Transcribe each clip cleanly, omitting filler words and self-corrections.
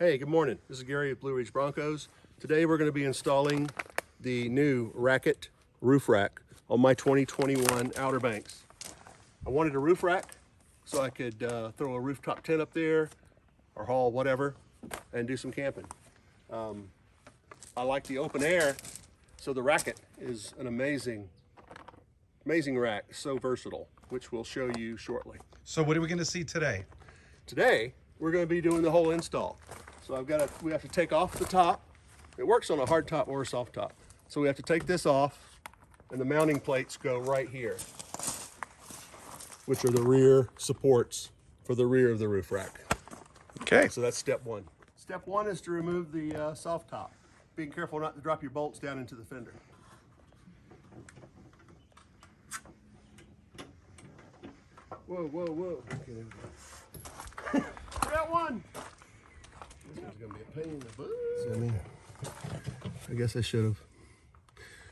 Hey, good morning. This is Gary at Blue.ridge Broncos. Today we're going to be installing the new Raket roof rack on my 2021 Outer Banks. I wanted a roof rack so I could throw a rooftop tent up there or haul whatever and do some camping. I like the open air, so the Raket is an amazing rack, so versatile, which we'll show you shortly. So what are we going to see today? Today we're going to be doing the whole install. So we have to take off the top. It works on a hard top or a soft top. So we have to take this off, and the mounting plates go right here, which are the rear supports for the rear of the roof rack. Okay. So that's step one. Step one is to remove the soft top. Being careful not to drop your bolts down into the fender. Whoa, whoa, whoa. Okay. Got one. This is gonna be a pain in the butt. I guess I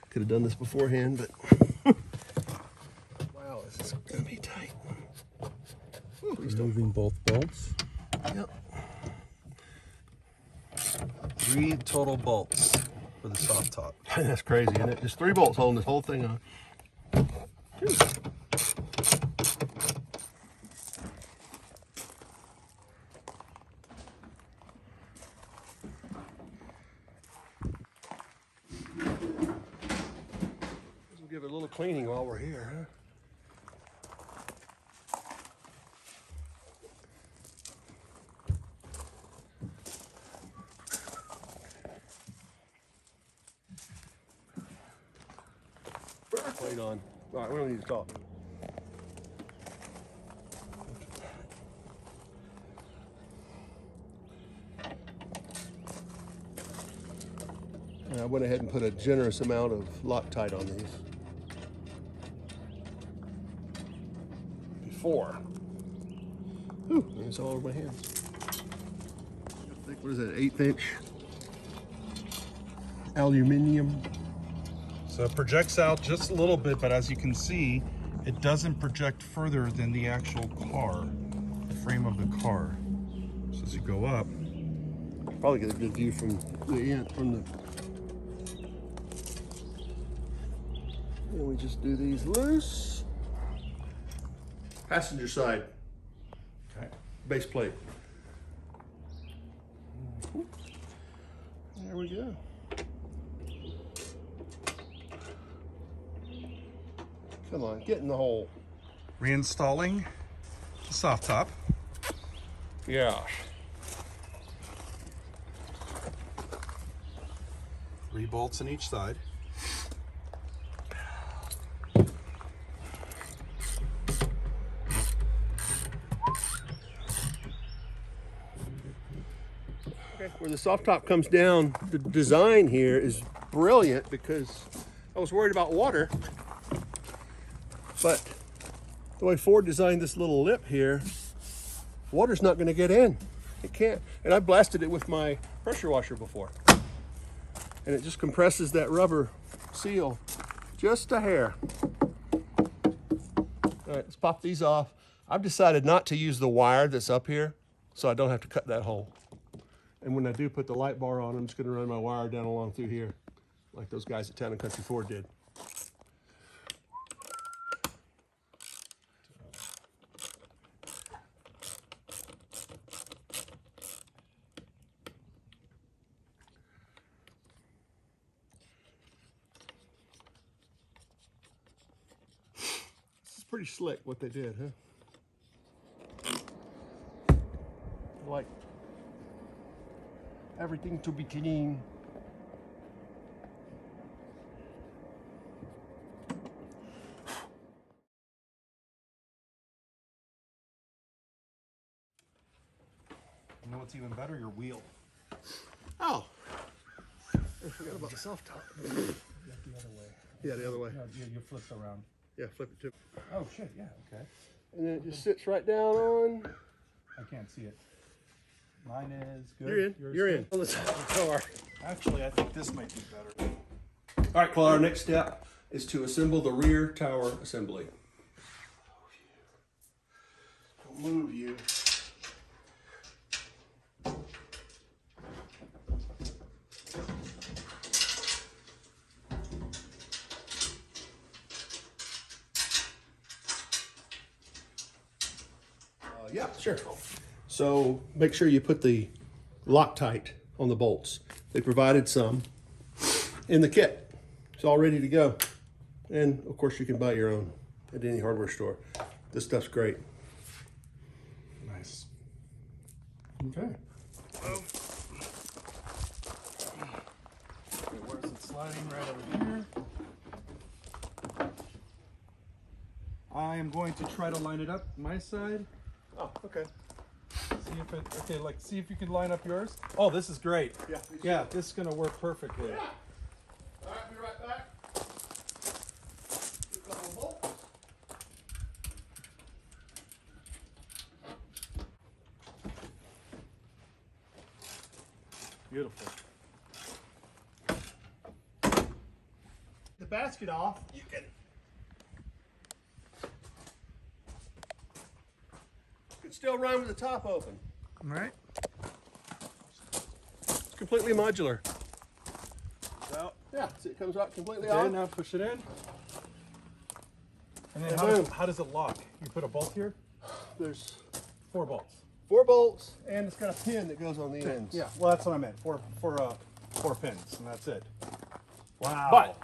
could have done this beforehand, but wow, this is gonna be tight. Removing both bolts. Yep. 3 total bolts for the soft top. That's crazy, isn't it? Just 3 bolts holding this whole thing on. We'll give it a little cleaning while we're here, huh? Plate on. All right, we don't need to talk. And I went ahead and put a generous amount of Loctite on these. Before. Ooh, it's all over my hands. I think, what is that, 1/8 inch aluminum? So it projects out just a little bit, but as you can see, it doesn't project further than the actual car, the frame of the car. So as you go up, Probably get a good view from the end, And we just do these loose. Passenger side. okay, Base plate. There we go. Come on, get in the hole. reinstalling the soft top. Yeah. 3 bolts on each side. Okay. Where the soft top comes down, the design here is brilliant because I was worried about water. But the way Ford designed this little lip here, water's not going to get in. It can't. And I blasted it with my pressure washer before. And it just compresses that rubber seal just a hair. All right, let's pop these off. I've decided not to use the wire that's up here, so I don't have to cut that hole. And when I do put the light bar on, I'm just going to run my wire down along through here, like those guys at Town and Country Ford did. Pretty slick what they did, huh? I like everything to be clean. You know what's even better? Your wheel. Oh, I forgot about the soft top. The other way. Yeah, the other way. No, you flip around. Yeah, flip it too. Oh shit, yeah, okay. And then it just sits right down on. I can't see it. Mine is good. You're in. Yours You're good? in. On the top of the car. Actually, I think this might be better. All right, well, our next step is to assemble the rear tower assembly. Don't move you. Yeah, sure. So make sure you put the Loctite on the bolts. They provided some in the kit. It's all ready to go. And of course you can buy your own at any hardware store. This stuff's great. Nice. Okay. Where's it sliding? Right over here. I am going to try to line it up my side. Oh, okay. See if it, okay, like, see if you can line up yours. Oh, this is great. Yeah. Yeah, this is gonna work perfectly. Yeah. All right, be right back. A couple of bolts. Beautiful. The basket off, you can still run with the top open. All right. It's completely modular. Out. Yeah, so it comes out completely Okay, off. now push it in. And then And how does it lock? You put a bolt here? There's 4 bolts. 4 bolts, and it's got a pin that goes on the ends. Yeah, well, that's what I meant. Four pins, and that's it. Wow. But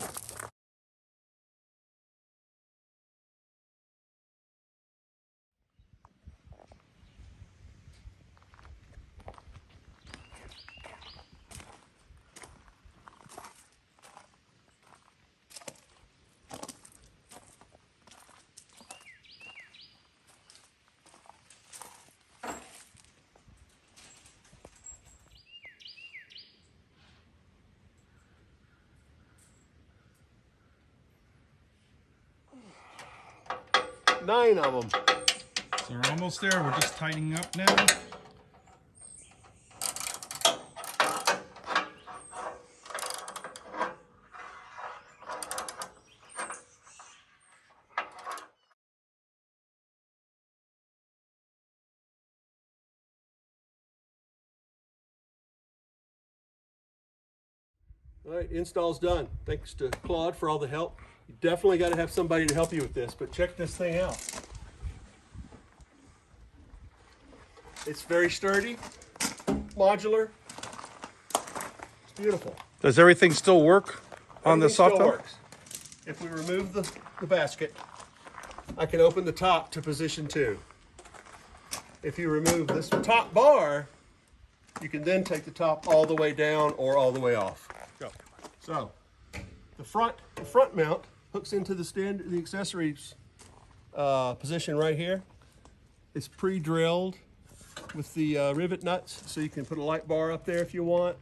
9 of them. So we're almost there. We're just tightening up now. All right, install's done. Thanks to Claude for all the help. You definitely got to have somebody to help you with this, but check this thing out. It's very sturdy, modular. It's beautiful. Does everything still work on the Everything still soft top? works. If we remove the basket, I can open the top to position 2. If you remove this top bar, you can then take the top all the way down or all the way off. Go. So the front mount hooks into the accessories position right here. It's pre-drilled with the rivet nuts, so you can put a light bar up there if you want,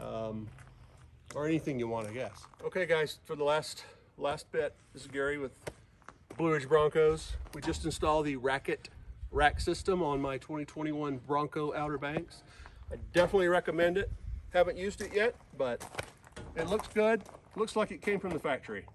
or anything you want, I guess. Okay, guys, for the last bit, this is Gary with Blue Ridge Broncos. We just installed the Raket rack system on my 2021 Bronco Outer Banks. I definitely recommend it. Haven't used it yet, but it looks good. Looks like it came from the factory.